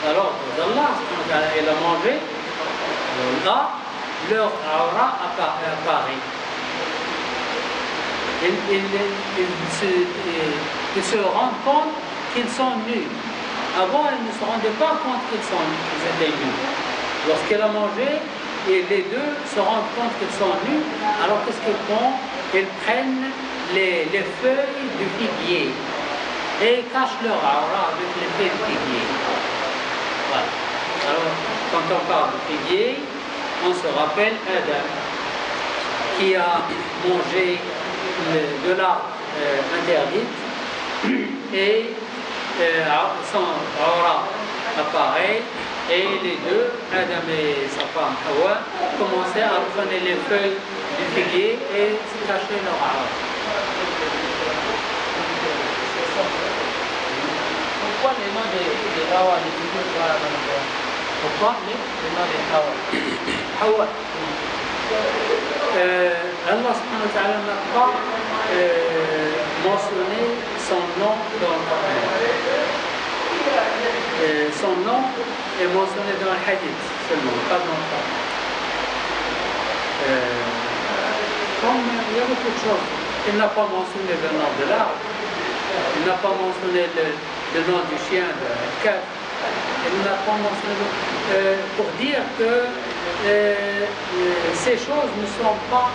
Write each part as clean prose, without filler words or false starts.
à l'ordre d'Allah, il a mangé, là, leur aura apparaît. Ils se rendent compte qu'ils sont nus. Avant, ils ne se rendaient pas compte qu'ils étaient nus. Lorsqu'il a mangé, et les deux se rendent compte qu'ils sont nus, alors qu'est-ce qu'ils font? Ils prennent les feuilles du figuier et cachent leur aura avec les feuilles du figuier. Voilà. Alors, quand on parle de figuier, on se rappelle Adam, qui a mangé de l'arbre interdite et son aura apparaît, et les deux, Adam et sa femme Hawa, commençaient à prendre les feuilles du figuier et se cacher leur aura. Pourquoi les noms des Hawa, les figures dans la Bible? Pourquoi les noms des Hawa? Hawa. Allah subhanahu wa ta'ala n'a pas mentionné son nom dans le Coran. Son nom est mentionné dans le hadith seulement, pas dans le Coran. Comme il y a beaucoup de choses, il n'a pas mentionné le nom de l'arbre, il n'a pas mentionné le nom du chien de Kaf, il n'a pas mentionné pour dire que ces choses ne sont pas,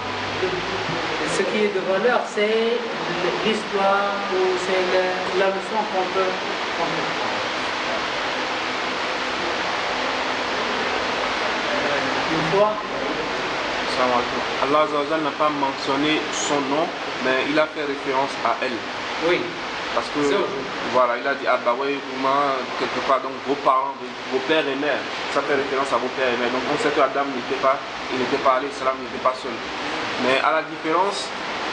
ce qui est de valeur, c'est l'histoire ou c'est la leçon qu'on peut prendre. Une fois, Allah Azzawajal n'a pas mentionné son nom, mais il a fait référence à elle. oui. Parce que, voilà, il a dit Abaway, quelque part, donc vos parents, vos pères et mères, ça fait référence à vos pères et mères. Donc on sait que Adam n'était pas, il n'était pas alayhi salam, il n'était pas seul. Mais à la différence,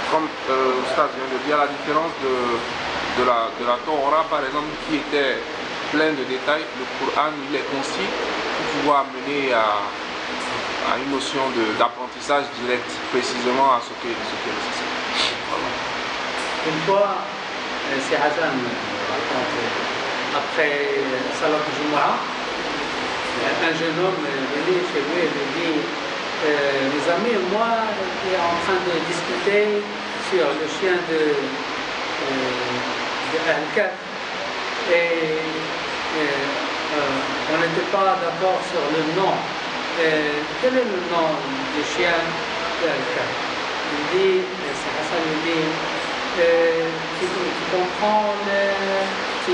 comme Ustaz vient de dire, à la différence de la Torah, par exemple, qui était plein de détails, le Coran, il est concis pour pouvoir amener à une notion d'apprentissage direct, précisément à ce qui est nécessaire. Voilà. Une fois, c'est Hassan, après Salat Jumu'ah, un jeune homme est venu chez lui et lui dit mes amis, moi qui est en train de discuter sur le chien de Al-Kaf et on n'était pas d'accord sur le nom. Quel est le nom du chien de Al-Kaf? Il dit, c'est Hassan, il dit tu comprends, tu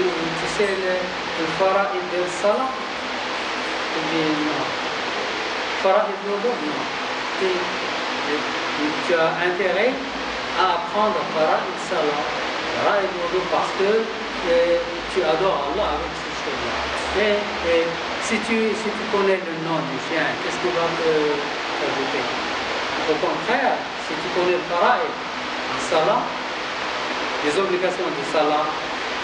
sais le fara'id de Salah? Il dit non. Fara'id de Wudu? Non. Tu as intérêt à apprendre fara'id Salah, fara'id de Wudu, parce que tu adores Allah avec ces choses-là. Mais si tu connais le nom du chien, qu'est-ce qu'il va t'ajouter? Au contraire, si tu connais le fara'id de Salah, les obligations de Salah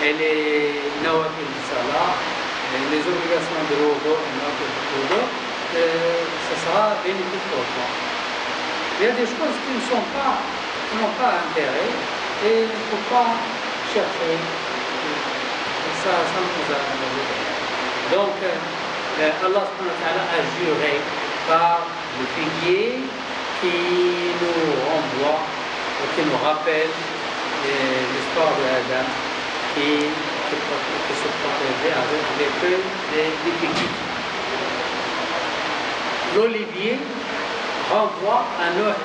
et les nawafil de Salah, et les obligations de Wudu et nawafil de Wudu, ce sera bénéfique pour toi. Il y a des choses qui n'ont pas intérêt et il ne faut pas chercher. Ça nous a ajouté. Donc, Allah subhanahu wa ta'ala a juré par le figuier qui nous renvoie, qui nous rappelle l'histoire de Adam qui se protégeait avec les feuilles des figuiers. L'olivier renvoie à Noé.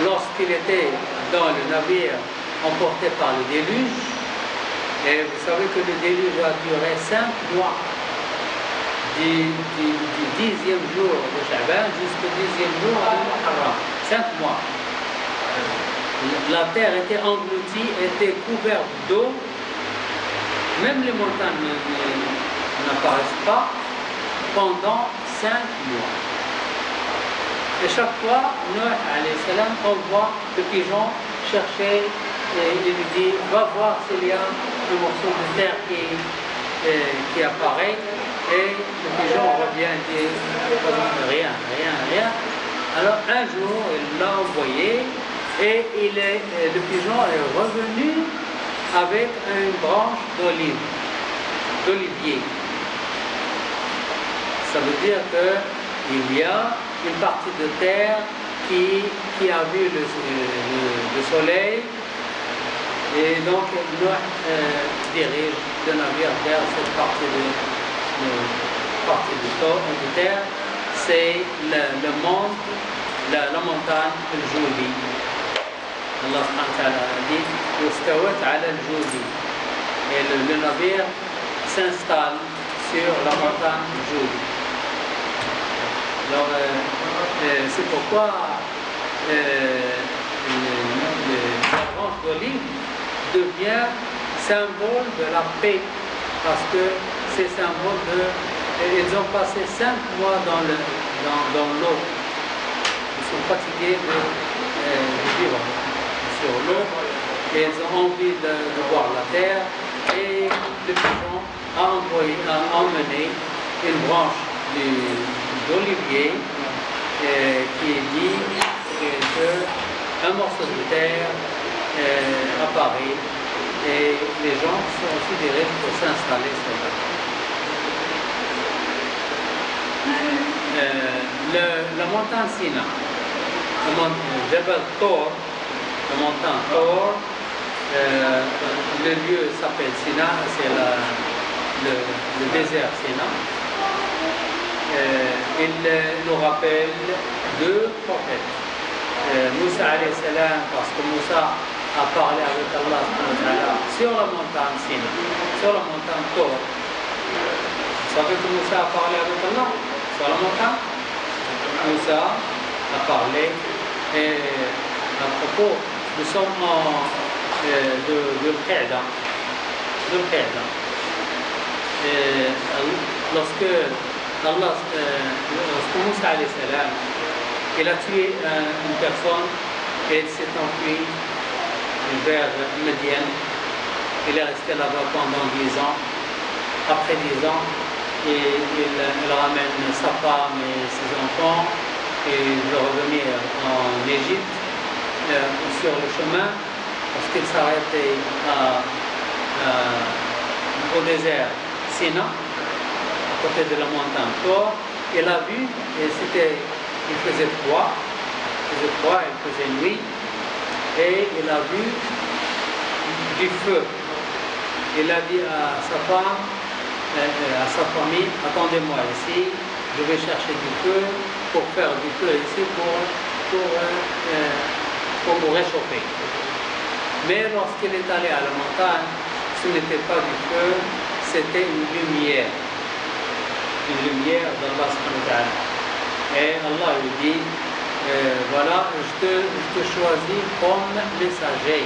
Lorsqu'il était dans le navire emporté par le déluge, et vous savez que le déluge a duré 5 mois, du 10e jour de Sha'ban jusqu'au 10e jour de Muharram, 5 mois. La terre était engloutie, était couverte d'eau, même les montagnes n'apparaissent pas pendant 5 mois. Et chaque fois, Noé alayhi salam envoie le pigeon chercher et il lui dit va voir s'il y a un morceau de terre qui apparaît, et le pigeon revient et dit rien. Alors un jour, il l'a envoyé. Et le pigeon est revenu avec une branche d'olivier. Ça veut dire qu'il y a une partie de terre qui a vu le soleil, et donc Noé dirige le navire vers cette partie de terre. C'est le monde, la montagne, le Joudi. Allah subhanahu wa ta'ala dit Wastawat ala al-Joudi. Et le navire s'installe sur la montagne Joudi. Alors, c'est pourquoi la branche d'olive devient symbole de la paix, parce que c'est symbole de... Ils ont passé 5 mois dans l'eau. Ils sont fatigués de vivre sur l'eau, et ils ont envie de voir la terre, et le pigeon a emmené une branche d'olivier qui dit qu'un morceau de terre apparaît, et les gens sont considérés pour s'installer sur la montagne Sina, Jabal Tor, la montagne Tor, le lieu s'appelle Sina, c'est le désert Sina. Il nous rappelle 2 prophètes. Moussa alayhi salam, parce que Moussa a parlé avec Allah sur la montagne Sina, sur la montagne Tor. Vous savez que Moussa a parlé avec Allah sur la montagne. Moussa a parlé, et à propos, nous sommes de Qa'da. Lorsque Moussa alayhi salam, il a tué une personne, et il s'est enfui vers Médiane. Il est resté là-bas pendant 10 ans. Après 10 ans, il ramène sa femme et ses enfants, et il veut revenir en Égypte sur le chemin, parce qu'il s'arrêtait au désert Sina, à côté de la montagne Tor. Il a vu, et il faisait froid, il faisait nuit, et il a vu du feu. Il a dit à sa femme, à sa famille, attendez-moi ici, je vais chercher du feu pour faire du feu ici pour vous réchauffer. Mais lorsqu'il est allé à la montagne, ce n'était pas du feu, c'était une lumière d'Allah subhanahu wa ta'ala. Et Allah lui dit, voilà, je te choisis comme messager.